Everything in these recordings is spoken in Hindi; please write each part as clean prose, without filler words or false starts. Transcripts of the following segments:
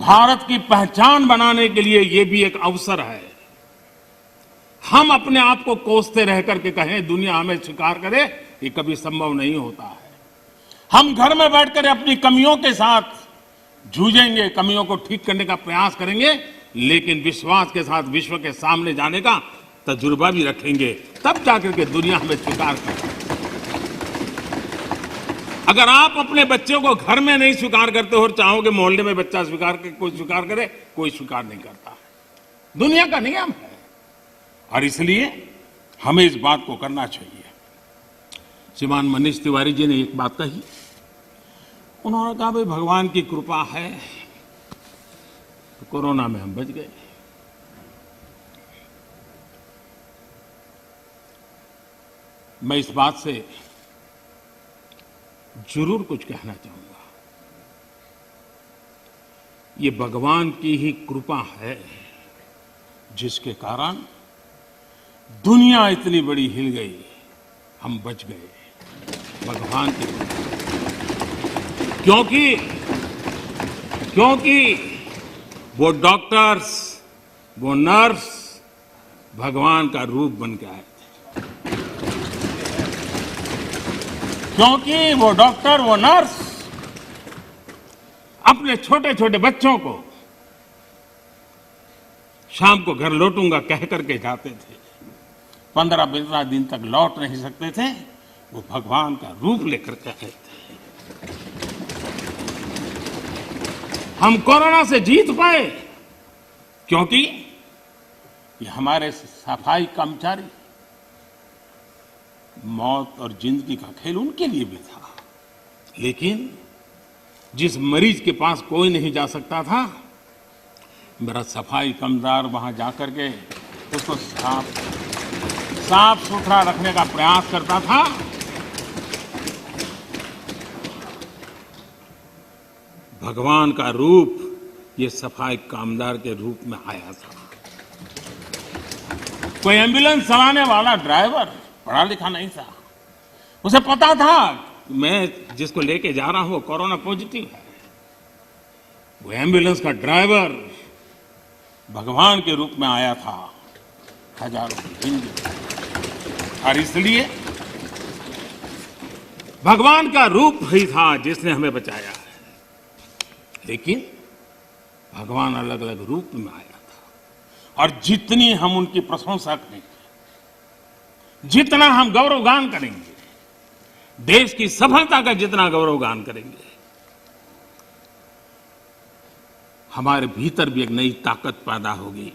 भारत की पहचान बनाने के लिए ये भी एक अवसर है। हम अपने आप को कोसते रह करके कहें दुनिया हमें स्वीकार करे, ये कभी संभव नहीं होता है। हम घर में बैठकर अपनी कमियों के साथ जूझेंगे, कमियों को ठीक करने का प्रयास करेंगे, लेकिन विश्वास के साथ विश्व के सामने जाने का तजुर्बा भी रखेंगे, तब जाकर के दुनिया हमें स्वीकार करे। अगर आप अपने बच्चों को घर में नहीं स्वीकार करते हो और चाहोगे मोहल्ले में बच्चा स्वीकार करे, कोई स्वीकार करे, कोई स्वीकार नहीं करता है। दुनिया का नियम है और इसलिए हमें इस बात को करना चाहिए। श्रीमान मनीष तिवारी जी ने एक बात कही, उन्होंने कहा भाई भगवान की कृपा है तो कोरोना में हम बच गए। मैं इस बात से जरूर कुछ कहना चाहूंगा। ये भगवान की ही कृपा है जिसके कारण दुनिया इतनी बड़ी हिल गई, हम बच गए। भगवान की कृपा, क्योंकि वो डॉक्टर्स, वो नर्स भगवान का रूप बन के आए थे। क्योंकि वो डॉक्टर, वो नर्स अपने छोटे छोटे बच्चों को शाम को घर लौटूंगा कह करके जाते थे। 15-15 दिन तक लौट नहीं सकते थे, वो भगवान का रूप लेकर के आए थे। हम कोरोना से जीत पाए क्योंकि ये हमारे सफाई कर्मचारी, मौत और जिंदगी का खेल उनके लिए भी था, लेकिन जिस मरीज के पास कोई नहीं जा सकता था, मेरा सफाई कर्मचारी वहां जाकर के उसको साफ सुथरा रखने का प्रयास करता था। भगवान का रूप ये सफाई कामदार के रूप में आया था। कोई एम्बुलेंस चलाने वाला ड्राइवर पढ़ा लिखा नहीं था, उसे पता था कि मैं जिसको लेके जा रहा हूं वो कोरोना पॉजिटिव है। वो एम्बुलेंस का ड्राइवर भगवान के रूप में आया था हजारों की जिंदगी, और इसलिए भगवान का रूप ही था जिसने हमें बचाया है। लेकिन भगवान अलग अलग रूप में आया था, और जितनी हम उनकी प्रशंसा करेंगे, जितना हम गौरवगान करेंगे, देश की सफलता का जितना गौरवगान करेंगे, हमारे भीतर भी एक नई ताकत पैदा होगी।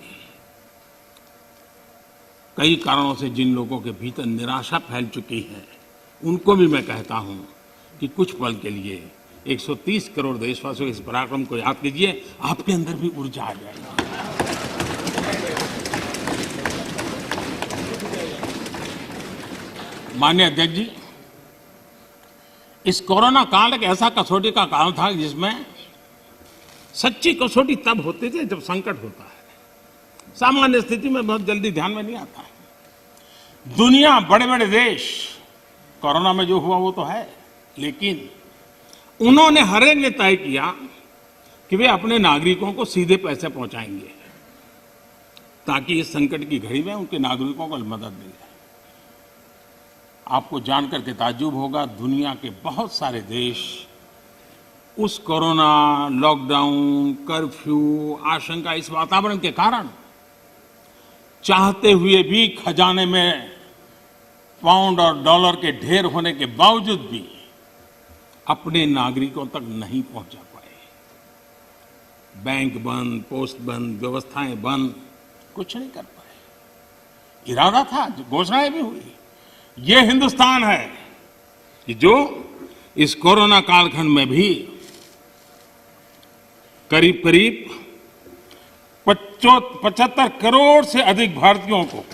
कई कारणों से जिन लोगों के भीतर निराशा फैल चुकी है, उनको भी मैं कहता हूं कि कुछ पल के लिए 130 करोड़ देशवासियों के इस पराक्रम को याद कीजिए, आपके अंदर भी ऊर्जा आ जाएगी। माननीय अध्यक्ष जी, इस कोरोना काल एक ऐसा कसौटी का काल था जिसमें सच्ची कसौटी तब होती थी जब संकट होता है। सामान्य स्थिति में बहुत जल्दी ध्यान में नहीं आता है। दुनिया, बड़े बड़े देश, कोरोना में जो हुआ वो तो है, लेकिन उन्होंने हर एक ने तय किया कि वे अपने नागरिकों को सीधे पैसे पहुंचाएंगे ताकि इस संकट की घड़ी में उनके नागरिकों को मदद मिले। आपको जानकर के ताज्जुब होगा, दुनिया के बहुत सारे देश उस कोरोना, लॉकडाउन, कर्फ्यू, आशंका, इस वातावरण के कारण चाहते हुए भी खजाने में पाउंड और डॉलर के ढेर होने के बावजूद भी अपने नागरिकों तक नहीं पहुंचा पाए। बैंक बंद, पोस्ट बंद, व्यवस्थाएं बंद, कुछ नहीं कर पाए। इरादा था, घोषणाएं भी हुई। ये हिंदुस्तान है कि जो इस कोरोना कालखंड में भी करीब करीब 75 करोड़ से अधिक भारतीयों को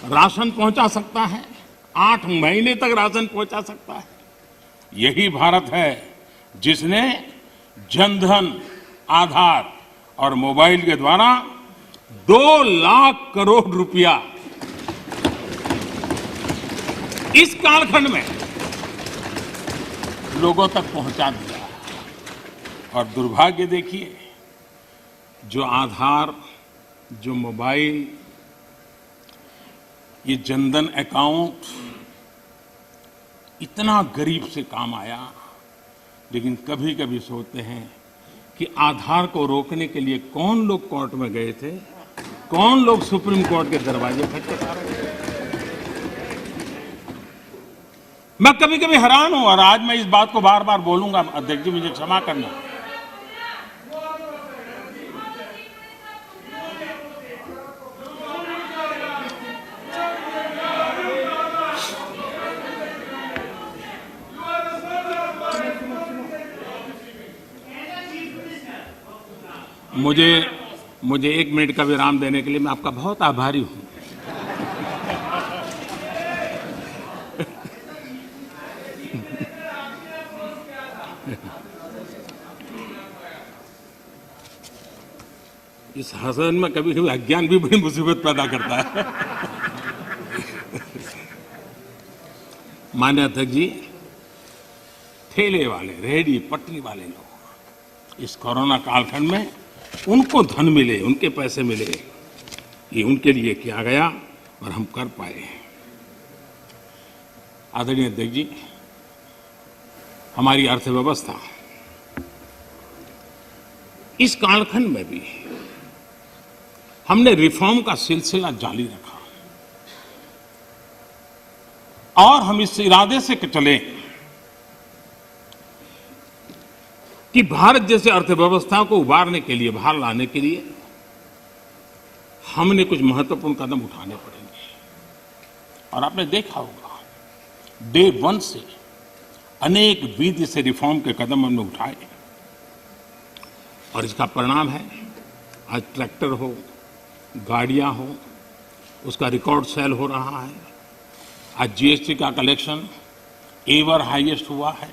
राशन पहुंचा सकता है, 8 महीने तक राशन पहुंचा सकता है। यही भारत है जिसने जनधन, आधार और मोबाइल के द्वारा 2 लाख करोड़ रुपया इस कालखंड में लोगों तक पहुंचा दिया। और दुर्भाग्य देखिए, जो आधार, जो मोबाइल, ये जनधन अकाउंट इतना गरीब से काम आया, लेकिन कभी कभी सोचते हैं कि आधार को रोकने के लिए कौन लोग कोर्ट में गए थे, कौन लोग सुप्रीम कोर्ट के दरवाजे खटखटा रहे थे। मैं कभी कभी हैरान हूं, और आज मैं इस बात को बार बार बोलूंगा, अध्यक्ष जी मुझे क्षमा करना। मुझे 1 मिनट का विराम देने के लिए मैं आपका बहुत आभारी हूं। इस हसन में कभी कभी अज्ञान भी बड़ी मुसीबत पैदा करता है। माननीय अध्यक्ष जी, ठेले वाले, रेहड़ी पटरी वाले लोग इस कोरोना कालखंड में उनको धन मिले, उनके पैसे मिले, ये उनके लिए किया गया और हम कर पाए। आदरणीय अध्यक्ष जी, हमारी अर्थव्यवस्था इस कालखंड में भी हमने रिफॉर्म का सिलसिला जारी रखा और हम इस इरादे से चले कि भारत जैसे अर्थव्यवस्था को उबारने के लिए, बाहर लाने के लिए हमने कुछ महत्वपूर्ण कदम उठाने पड़ेंगे। और आपने देखा होगा, डे 1 से अनेक विधि से रिफॉर्म के कदम हमने उठाए और इसका परिणाम है आज ट्रैक्टर हो, गाड़ियां हो, उसका रिकॉर्ड सेल हो रहा है। आज जीएसटी का कलेक्शन एवर हाईएस्ट हुआ है।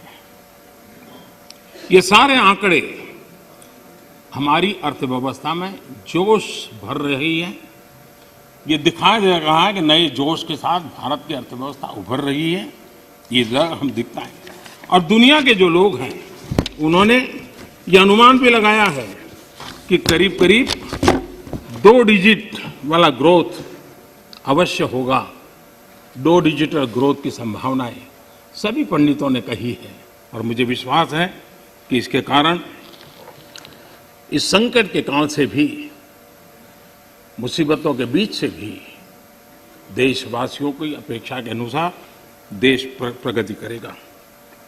ये सारे आंकड़े हमारी अर्थव्यवस्था में जोश भर रही है। ये दिखाई दे रहा है कि नए जोश के साथ भारत की अर्थव्यवस्था उभर रही है। ये हम दिखता है। और दुनिया के जो लोग हैं, उन्होंने ये अनुमान भी लगाया है कि करीब करीब 2 डिजिट वाला ग्रोथ अवश्य होगा। 2 डिजिटल ग्रोथ की संभावनाएं सभी पंडितों ने कही है और मुझे विश्वास है कि इसके कारण इस संकट के काल से भी, मुसीबतों के बीच से भी देशवासियों की अपेक्षा के अनुसार देश प्रगति करेगा।